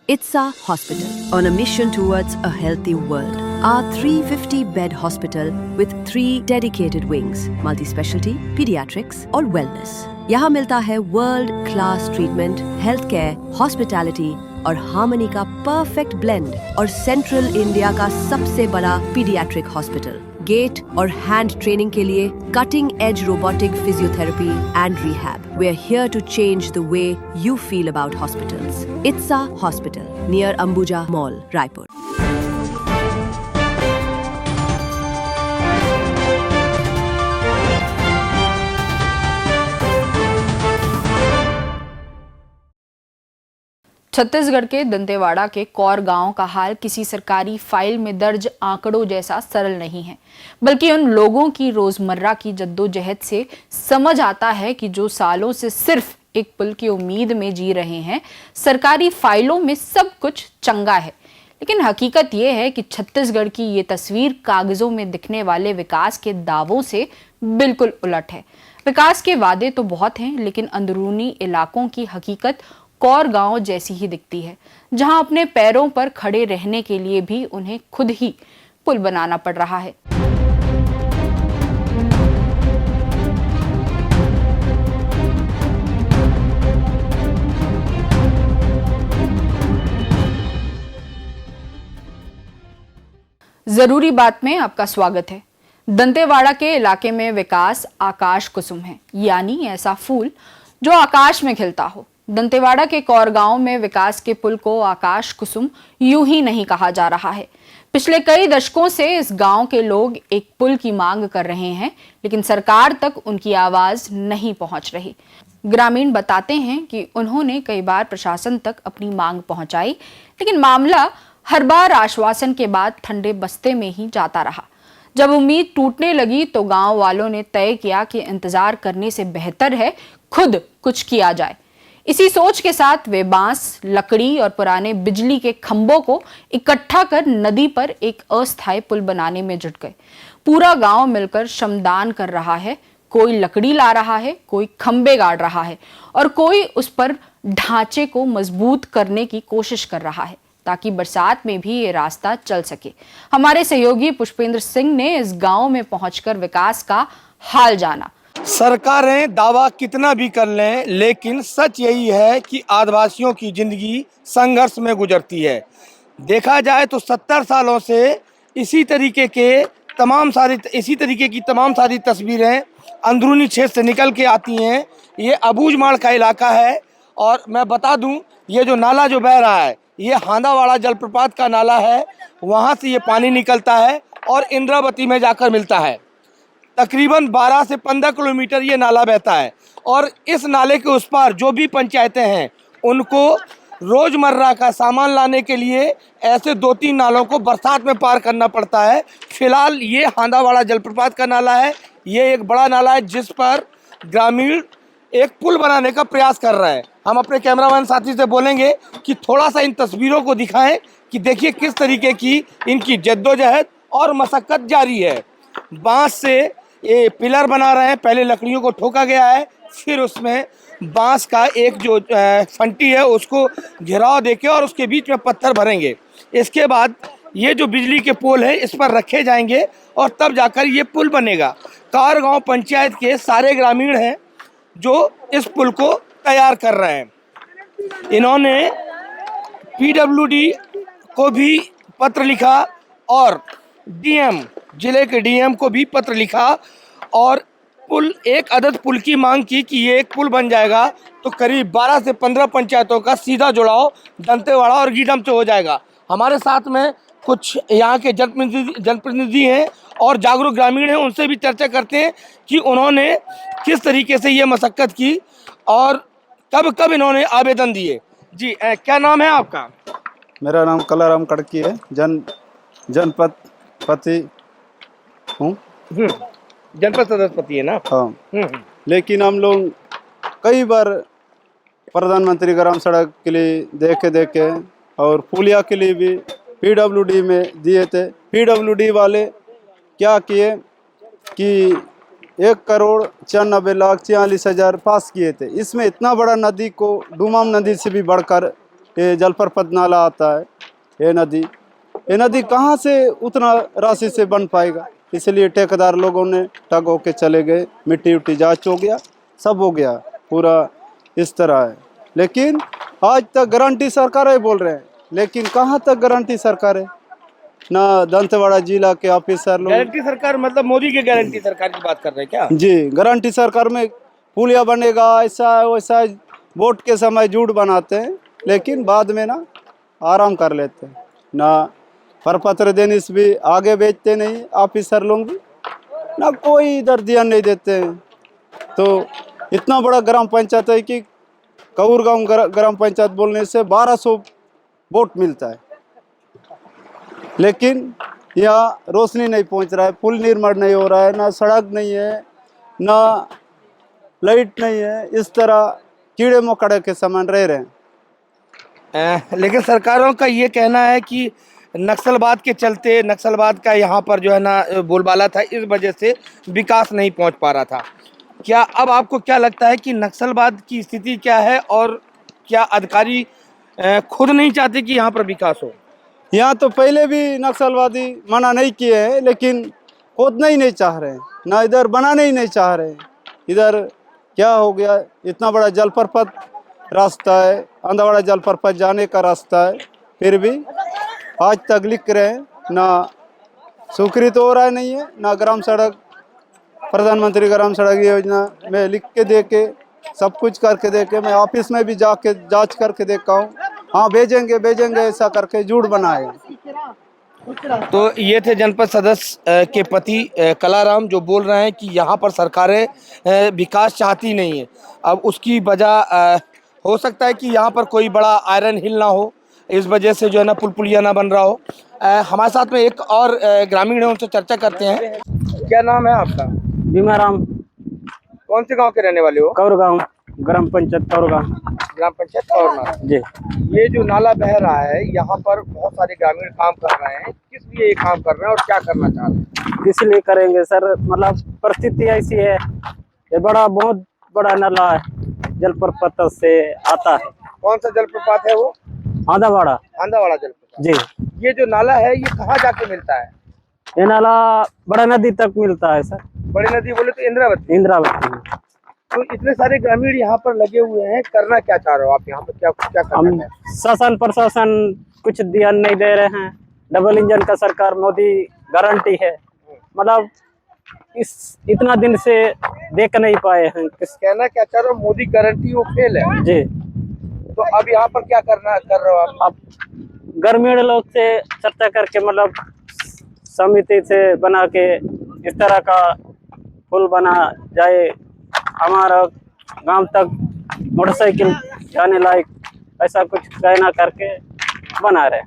ITSA Hospital, on a mission towards a healthy world. Our 350-bed hospital with 3 dedicated wings, multi-specialty, pediatrics और wellness. यहाँ मिलता है world class treatment, health care, hospitality और harmony का perfect blend और central India का सबसे बड़ा पीडियाट्रिक हॉस्पिटल. गेट और हैंड ट्रेनिंग के लिए cutting edge robotic physiotherapy and rehab. We are here to change the way you feel about hospitals. ITSA Hospital near Ambuja Mall, Raipur. Chhattisgarh के दंतेवाड़ा के कौर गांव का हाल किसी सरकारी फाइल में दर्ज आंकड़ों जैसा सरल नहीं है, बल्कि उन लोगों की रोजमर्रा की जद्दोजहद से समझ आता है कि जो सालों से सिर्फ एक पुल की उम्मीद में जी रहे हैं. सरकारी फाइलों में सब कुछ चंगा है, लेकिन हकीकत यह है कि छत्तीसगढ़ की ये तस्वीर कागजों में दिखने वाले विकास के दावों से बिल्कुल उलट है. विकास के वादे तो बहुत हैं, लेकिन अंदरूनी इलाकों की हकीकत कौर गांव जैसी ही दिखती है, जहां अपने पैरों पर खड़े रहने के लिए भी उन्हें खुद ही पुल बनाना पड़ रहा है. जरूरी बात में आपका स्वागत है. दंतेवाड़ा के इलाके में विकास आकाश कुसुम है, यानी ऐसा फूल जो आकाश में खिलता हो. दंतेवाड़ा के कौर गांव में विकास के पुल को आकाश कुसुम यूं ही नहीं कहा जा रहा है. पिछले कई दशकों से इस गांव के लोग एक पुल की मांग कर रहे हैं, लेकिन सरकार तक उनकी आवाज नहीं पहुंच रही. ग्रामीण बताते हैं कि उन्होंने कई बार प्रशासन तक अपनी मांग पहुंचाई, लेकिन मामला हर बार आश्वासन के बाद ठंडे बस्ते में ही जाता रहा. जब उम्मीद टूटने लगी तो गांव वालों ने तय किया कि इंतजार करने से बेहतर है खुद कुछ किया जाए. इसी सोच के साथ वे बांस, लकड़ी और पुराने बिजली के खंभों को इकट्ठा कर नदी पर एक अस्थायी पुल बनाने में जुट गए. पूरा गांव मिलकर श्रमदान कर रहा है. कोई लकड़ी ला रहा है, कोई खंभे गाड़ रहा है और कोई उस पर ढांचे को मजबूत करने की कोशिश कर रहा है, ताकि बरसात में भी ये रास्ता चल सके. हमारे सहयोगी पुष्पेंद्र सिंह ने इस गांव में पहुंचकर विकास का हाल जाना. सरकारें दावा कितना भी कर लें, लेकिन सच यही है कि आदिवासियों की जिंदगी संघर्ष में गुजरती है. देखा जाए तो 70 सालों से इसी तरीके की तमाम सारी तस्वीरें अंदरूनी क्षेत्र से निकल के आती हैं. ये अबूझमाड़ का इलाका है और मैं बता दूं, ये जो नाला जो बह रहा है ये हांदावाड़ा जलप्रपात का नाला है. वहाँ से ये पानी निकलता है और इंद्रावती में जाकर मिलता है. तकरीबन 12 से 15 किलोमीटर ये नाला बहता है और इस नाले के उस पार जो भी पंचायतें हैं उनको रोज़मर्रा का सामान लाने के लिए ऐसे 2-3 नालों को बरसात में पार करना पड़ता है. फिलहाल ये हांदावाड़ा जलप्रपात का नाला है. ये एक बड़ा नाला है जिस पर ग्रामीण एक पुल बनाने का प्रयास कर रहे हैं. हम अपने कैमरामैन साथी से बोलेंगे कि थोड़ा सा इन तस्वीरों को दिखाएं कि देखिए किस तरीके की इनकी जद्दोजहद और मशक्क़त जारी है. बांस से ये पिलर बना रहे हैं. पहले लकड़ियों को ठोका गया है, फिर उसमें बांस का एक जो फंटी है उसको घेराव देके और उसके बीच में पत्थर भरेंगे. इसके बाद ये जो बिजली के पोल है इस पर रखे जाएंगे और तब जाकर ये पुल बनेगा. कौर गांव पंचायत के सारे ग्रामीण हैं जो इस पुल को तैयार कर रहे हैं. इन्होंने PWD को भी पत्र लिखा और DM जिले के DM को भी पत्र लिखा और एक अदद पुल की मांग की कि ये एक पुल बन जाएगा तो करीब 12 से 15 पंचायतों का सीधा जुड़ाव दंतेवाड़ा और गीदम से हो जाएगा. हमारे साथ में कुछ यहाँ के जनप्रतिनिधि हैं और जागरूक ग्रामीण हैं, उनसे भी चर्चा करते हैं कि उन्होंने किस तरीके से ये मशक्क़त की और कब कब इन्होंने आवेदन दिए. जी क्या नाम है आपका? मेरा नाम कलाराम कड़की है. जनपद पति हूँ. जनपद सदस्यपति है ना? हाँ. लेकिन हम लोग कई बार प्रधानमंत्री ग्राम सड़क के लिए देखे और पुलिया के लिए भी PWD में दिए थे. PWD वाले क्या किए कि 1,94,46,000 पास किए थे. इसमें इतना बड़ा नदी को डुमाम नदी से भी बढ़कर ये जलप्रपात नाला आता है, ये नदी कहाँ से उतना राशि से बन पाएगा। इसलिए ठेकेदार लोगों ने ठग होके चले गए, मिट्टी उट्टी जांच हो गया, सब हो गया, पूरा इस तरह है। लेकिन आज तक गारंटी सरकार बोल रहे हैं, लेकिन कहाँ तक गारंटी सरकार है ना। दंतेवाड़ा जिला के ऑफिसर लोग गारंटी सरकार मतलब मोदी की गारंटी सरकार की बात कर रहे हैं क्या? जी, गारंटी सरकार में पुलिया बनेगा, ऐसा वैसा वोट के समय झूठ बनाते हैं, लेकिन बाद में ना आराम कर लेते हैं ना। प्रपत्र देने से भी आगे बेचते नहीं ऑफिसर लोग भी ना, कोई इधर ध्यान नहीं देते हैं। तो इतना बड़ा ग्राम पंचायत है कि कऊर गांव ग्राम पंचायत बोलने से 1200 वोट मिलता है, लेकिन यहाँ रोशनी नहीं पहुँच रहा है, पुल निर्माण नहीं हो रहा है, ना सड़क नहीं है, ना लाइट नहीं है। इस तरह कीड़े मकोड़े के समान रह रहे हैं। लेकिन सरकारों का ये कहना है कि नक्सलवाद के चलते, नक्सलवाद का यहाँ पर जो है ना बोलबाला था, इस वजह से विकास नहीं पहुँच पा रहा था। क्या अब आपको क्या लगता है कि नक्सलवाद की स्थिति क्या है, और क्या अधिकारी खुद नहीं चाहते कि यहाँ पर विकास हो? यहाँ तो पहले भी नक्सलवादी मना नहीं किए हैं, लेकिन खोदना ही नहीं चाह रहे हैं, ना इधर बनाने ही नहीं चाह रहे हैं। इधर क्या हो गया, इतना बड़ा जलप्रपात रास्ता है, अंधावाड़ा जलप्रपात जाने का रास्ता है, फिर भी आज तक लिख रहे हैं, ना स्वीकृत हो रहा नहीं है, ना ग्राम सड़क, प्रधानमंत्री ग्राम सड़क योजना में लिख के दे के, सब कुछ करके दे के, मैं ऑफिस में भी जाके जांच करके देखा हूँ, हाँ भेजेंगे ऐसा करके झूठ बनाए। तो ये थे जनपद सदस्य के पति कलाराम, जो बोल रहे हैं कि यहाँ पर सरकारें विकास चाहती नहीं है। अब उसकी वजह हो सकता है कि यहाँ पर कोई बड़ा आयरन हिल ना हो, इस वजह से जो है ना पुल पुलिया ना बन रहा हो। हमारे साथ में एक और ग्रामीण है, उनसे चर्चा करते हैं। क्या नाम है आपका? भीमाराम। कौन से गांव के रहने वाले हो? कौर गाँव, ग्राम पंचायत कौर गाँव। ग्राम पंचायत और जी। ये जो नाला बह रहा है, यहाँ पर बहुत सारे ग्रामीण काम कर रहे हैं, किस लिए ये काम कर रहे हैं और क्या करना चाह रहे हैं? इसलिए करेंगे सर, मतलब परिस्थिति ऐसी है, ये बहुत बड़ा नाला है, जलप्रपात से आता है। कौन सा जलप्रपात है वो? आंधावाड़ा। आंधावाड़ा जलप्रपात। जी। ये जो नाला है, ये कहाँ जाके मिलता है? ये नाला बड़ा नदी तक मिलता है सर। बड़ी नदी बोले तो इंद्रावती। इंद्रावती में। तो इतने सारे ग्रामीण यहाँ पर लगे हुए हैं, करना क्या चाह रहे हो आप यहाँ पर? क्या क्या करना हम है? शासन प्रशासन कुछ ध्यान नहीं दे रहे हैं। डबल इंजन का सरकार, मोदी गारंटी है, मतलब इतना दिन से देख नहीं पाए हैं। कहना क्या चाह रहे हो, मोदी गारंटी वो फेल है जी। तो अब यहाँ पर क्या कर रहे हो आप? ग्रामीण लोग से चर्चा करके, मतलब समिति से बना के इस तरह का पुल बना जाए, हमारा गांव तक मोटरसाइकिल जाने लायक, ऐसा कुछ कहना करके बना रहे।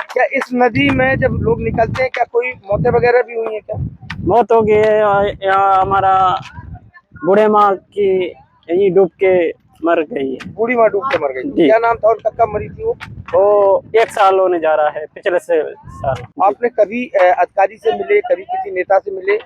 क्या इस नदी में जब लोग निकलते हैं, क्या कोई मौतें वगैरह भी हुई है क्या? मौत हो गई है यहाँ, हमारा बूढ़े माँ की यहीं डूब के मर गई है। बूढ़ी माँ डूब के मर गई। जी। क्या नाम था उनका, कब मरी थी वो? 1 साल होने जा रहा है, पिछले से साल। आपने कभी अधिकारी से मिले, कभी किसी नेता से मिले?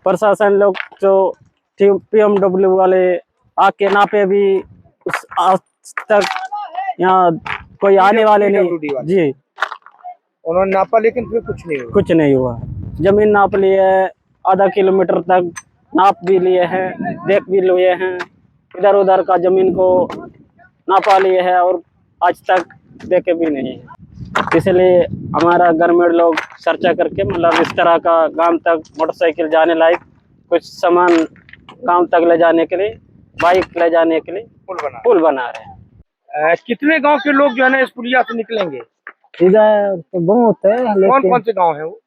प्रशासन लोग जो PMW वाले आके नापे भी, उस आज तक यहाँ कोई आने वाले नहीं। जी। उन्होंने नापा, लेकिन फिर कुछ नहीं हुआ। जमीन नाप लिए है, आधा किलोमीटर तक नाप भी लिए हैं, देख भी लिए हैं, इधर उधर का जमीन को नापा लिए है, और आज तक देखे भी नहीं है। इसलिए हमारा ग्रामीण लोग चर्चा करके, मतलब इस तरह का गांव तक मोटरसाइकिल जाने लायक कुछ सामान गांव तक ले जाने के लिए, बाइक ले जाने के लिए पुल बना रहे हैं। कितने गांव के लोग जो है ना इस पुलिया से निकलेंगे? इधर तो बहुत है, कौन कौन से गांव है वो?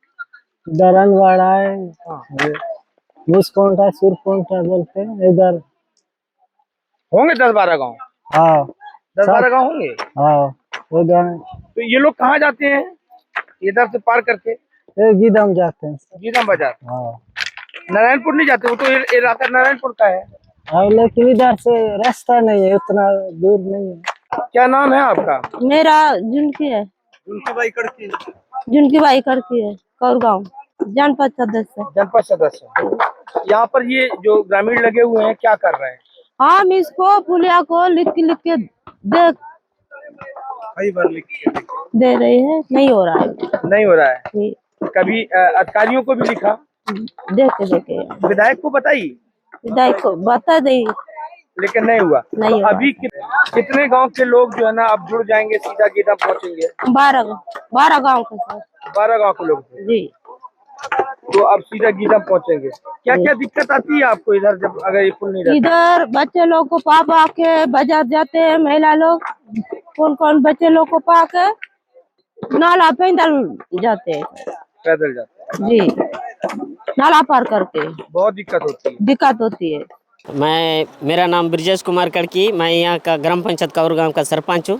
दरनवाड़ा है, मुस्कोंटा, सुरकोंटा बोलते हैं, इधर होंगे 10-12 गांव। हाँ, 10-12 गांव होंगे। हाँ उधर। तो ये लोग कहाँ जाते हैं इधर से पार करके? गीदम जाते हैं। गीदम बाजार। हाँ। नारायणपुर नहीं जाते? वो तो इलाका नारायणपुर का है। हाँ, लेकिन इधर से रास्ता नहीं है, उतना दूर नहीं है। क्या नाम है आपका? मेरा जुनकी है। जुनकी बाई कड़की। जुनकी बाई कड़की है, कौर गाँव, जनपद सदस्य। जनपद सदस्य। यहाँ पर ये जो ग्रामीण लगे हुए हैं, क्या कर रहे हैं? हम इसको पुलिया को लिख के दे कई बार लिख के दे रही है, नहीं हो रहा है। नहीं हो रहा है। जी, कभी अधिकारियों को भी लिखा, देखे देखे विधायक को बताई, विधायक को बता दी, लेकिन नहीं हुआ। नहीं तो हुआ। अभी कितने गांव के लोग जो है ना अब जुड़ जाएंगे, सीधा गीता पहुंचेंगे? 12 गाँव के साथ। 12 गांव के लोग जी, तो अब सीधा गीता पहुंचेंगे। क्या क्या दिक्कत आती है आपको इधर जब अगर ये पुल नहीं रहता? इधर बच्चे लोग को पा के बाजार जाते हैं, महिला लोग कौन कौन बच्चे लोग को पा के नाला पैदल जाते हैं। पैदल जाते जी, नाला पार करके हैं, बहुत दिक्कत होती है। दिक्कत होती है। मेरा नाम ब्रजेश कुमार कड़की, मैं यहाँ का ग्राम पंचायत काउर गांव का सरपंच हूँ।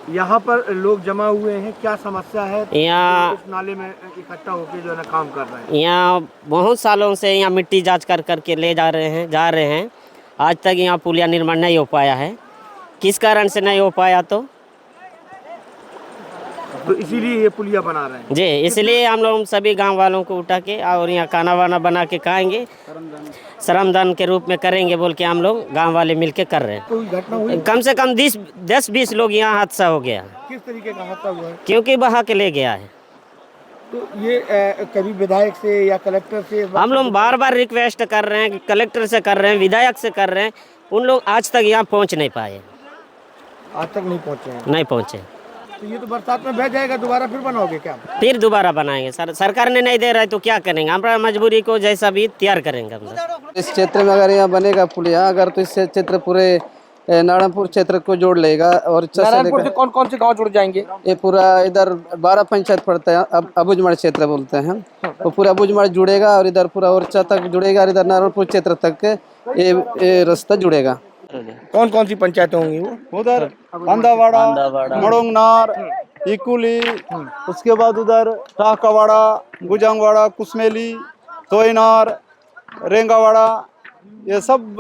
यहाँ पर लोग जमा हुए हैं, क्या समस्या है? यहाँ इस नाले में इकट्ठा होकर जो है ना काम कर रहे हैं। यहाँ बहुत सालों से यहाँ मिट्टी जांच करके ले जा रहे हैं। आज तक यहाँ पुलिया निर्माण नहीं हो पाया है। किस कारण से नहीं हो पाया? तो इसीलिए ये पुलिया बना रहे हैं जी, इसलिए हम लोग सभी गांव वालों को उठा के और यहाँ खाना वाना बना के खाएंगे, श्रमदान के रूप में करेंगे बोल के हम लोग गांव वाले मिलके कर रहे हैं। कोई घटना हुई? कम से कम 10-20 लोग यहाँ हादसा हो गया। किस तरीके का हादसा हुआ है? क्योंकि बहा के ले गया है। तो ये कभी विधायक से या कलेक्टर से हम लोग बार बार रिक्वेस्ट कर रहे हैं, कलेक्टर से कर रहे हैं, विधायक से कर रहे हैं, उन लोग आज तक यहाँ पहुँच नहीं पाए। आज तक नहीं पहुंचे हैं। नहीं पहुँचे। तो ये तो बरसात में बह जाएगा, दोबारा फिर बनाओगे क्या? फिर दोबारा बनाएंगे। सरकार ने नहीं दे रहा है तो क्या करेंगे? हमारा मजबूरी को जैसा भी तैयार करेंगे हम लोग। इस क्षेत्र में अगर यहाँ बनेगा पुलिया, अगर तो इस क्षेत्र पूरे नारायणपुर क्षेत्र को जोड़ लेगा और नारायणपुर से कौन कौन से गांव जुड़ जाएंगे? ये पूरा इधर 12 पंचायत पड़ता है, अब अबुझमाड़ क्षेत्र बोलते हैं, तो पूरा अबुझमाड़ जुड़ेगा और इधर पूरा ओरछा तक जुड़ेगा और इधर नारायणपुर क्षेत्र तक ये रास्ता जुड़ेगा। कौन कौन सी पंचायतें होंगी वो? उधर अंधावाड़ा, मड़ोंगनार, इकुली, उसके बाद उधर टाकावाड़ा, गुजांगवाड़ा, कुसमेली, तोयनार, रेंगावाड़ा, ये सब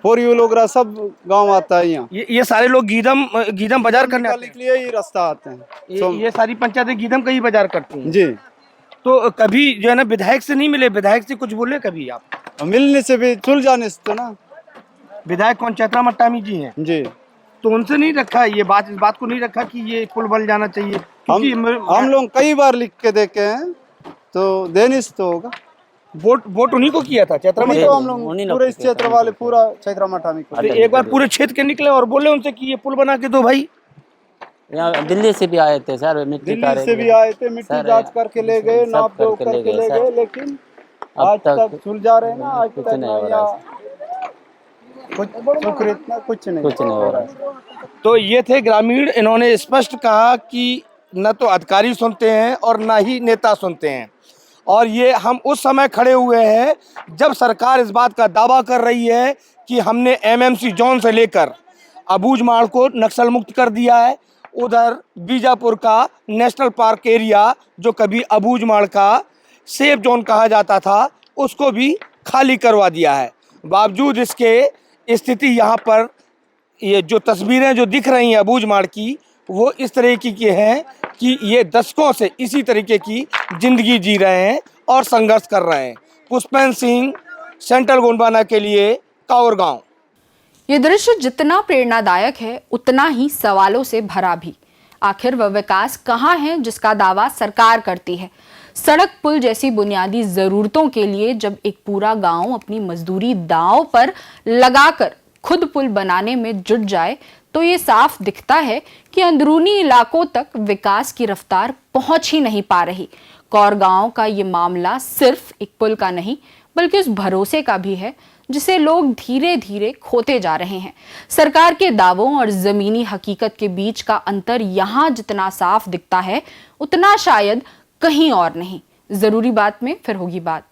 पोरियोलोगरा सब गांव आता है यहाँ। ये सारे लोग गीदम बाजार करने आते के लिए ही रास्ता आते हैं। ये सारी पंचायतें गीदम का ही बाजार करती हैं। जी, तो कभी जो है ना विधायक से नहीं मिले? विधायक से कुछ बोले कभी आप? मिलने से भी सुलझाने से तो ना। विधायक कौन? चैत्रा मट्टामी जी हैं। जी, तो उनसे नहीं रखा ये बात, इस बात को नहीं रखा कि ये पुल बन जाना चाहिए? हम लोग कई बार लिख के देखे हैं, तो देने से तो होगा। वोट उन्हीं को किया था, चैत्रा तो मट्टामी। हम लोग पूरे इस क्षेत्र वाले पूरा चैत्रा मठामी को। तो एक बार पूरे क्षेत्र के निकले और बोले उनसे कि ये पुल बना के दो भाई। यहाँ दिल्ली से भी आए थे सर, मिट्टी दिल्ली से भी आए थे, मिट्टी जांच करके ले गए, नाप जोख करके ले गए, लेकिन आज तक सुलझा रहे ना। आज तक कुछ कुछ नहीं हो रहा। तो ये थे ग्रामीण, इन्होंने स्पष्ट कहा कि न तो अधिकारी सुनते हैं और न ही नेता सुनते हैं। और ये हम उस समय खड़े हुए हैं जब सरकार इस बात का दावा कर रही है कि हमने एमएमसी जोन से लेकर अबूझमाड़ को नक्सल मुक्त कर दिया है। उधर बीजापुर का नेशनल पार्क एरिया जो कभी अबूझमाड़ का सेफ जोन कहा जाता था, उसको भी खाली करवा दिया है। बावजूद इसके स्थिति यहाँ पर ये जो तस्वीरें जो दिख रही हैं अबूझमाड़ की, वो इस तरीके की हैं कि ये दशकों से इसी तरीके की ज़िंदगी जी रहे हैं और संघर्ष कर रहे हैं। पुष्पेंद्र सिंह, सेंट्रल गोंडवाना के लिए, काउर गांव। ये दृश्य जितना प्रेरणादायक है उतना ही सवालों से भरा भी। आखिर वह विकास कहाँ है जिसका दावा सरकार करती है? सड़क पुल जैसी बुनियादी जरूरतों के लिए जब एक पूरा गांव अपनी मजदूरी दांव पर लगाकर खुद पुल बनाने में जुट जाए तो ये साफ दिखता है कि अंदरूनी इलाकों तक विकास की रफ्तार पहुंच ही नहीं पा रही। कौर गांव का ये मामला सिर्फ एक पुल का नहीं बल्कि उस भरोसे का भी है जिसे लोग धीरे धीरे खोते जा रहे हैं। सरकार के दावों और जमीनी हकीकत के बीच का अंतर यहाँ जितना साफ दिखता है उतना शायद कहीं और नहीं। जरूरी बात में फिर होगी बात।